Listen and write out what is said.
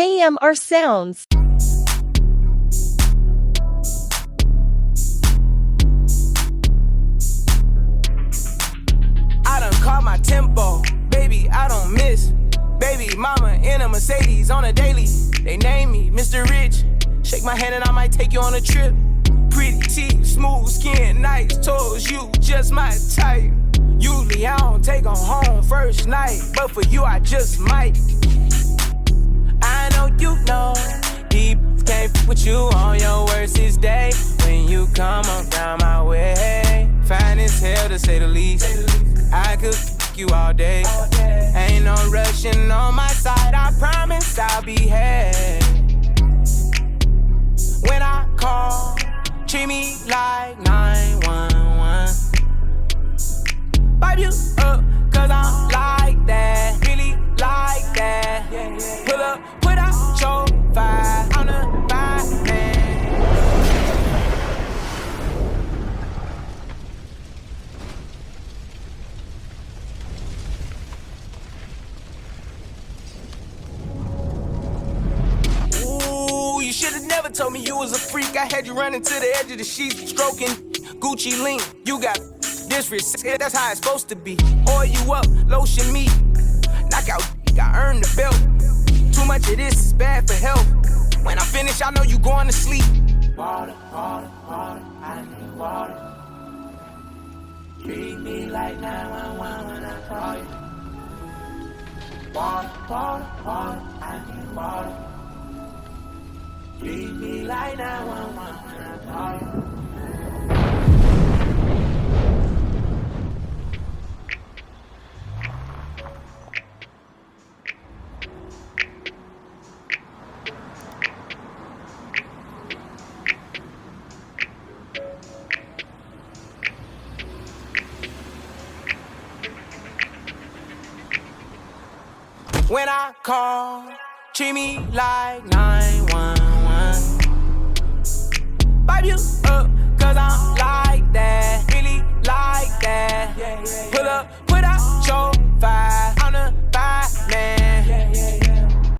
KMRSounds. I done caught my tempo, baby, I don't miss. Baby mama in a Mercedes on a daily. They name me Mr. Ricch. Shake my hand and I might take you on a trip. Pretty teeth, smooth skin, nice toes, you just my type. Usually I don't take 'em home first night, but for you I just might. I know you know, deep can't f with you on your worstest day. When you come around my way, fine as hell to say the least. I could f you all day. Ain't no rushing on my side, I promise I'll behave. When I call, treat me like 911. Vibe you up, cause I'm like that, really like that. Pull up, put out your fire, I'm the vibe man. Ooh, you should've never told me you was a freak. I had you running to the edge of the sheets, stroking Gucci lean. You got disrespect, that's how it's supposed to be. Oil you up, lotion me, knock out, I earned the belt. Too much of this is bad for health. When I finish, I know you going to sleep. Water, water, water, I need water. Treat me like 911 when I call you. Water, water, water, I need water. Treat me like 911 when I call you. When I call, treat me like 911. Vibe you up, cause I'm like that.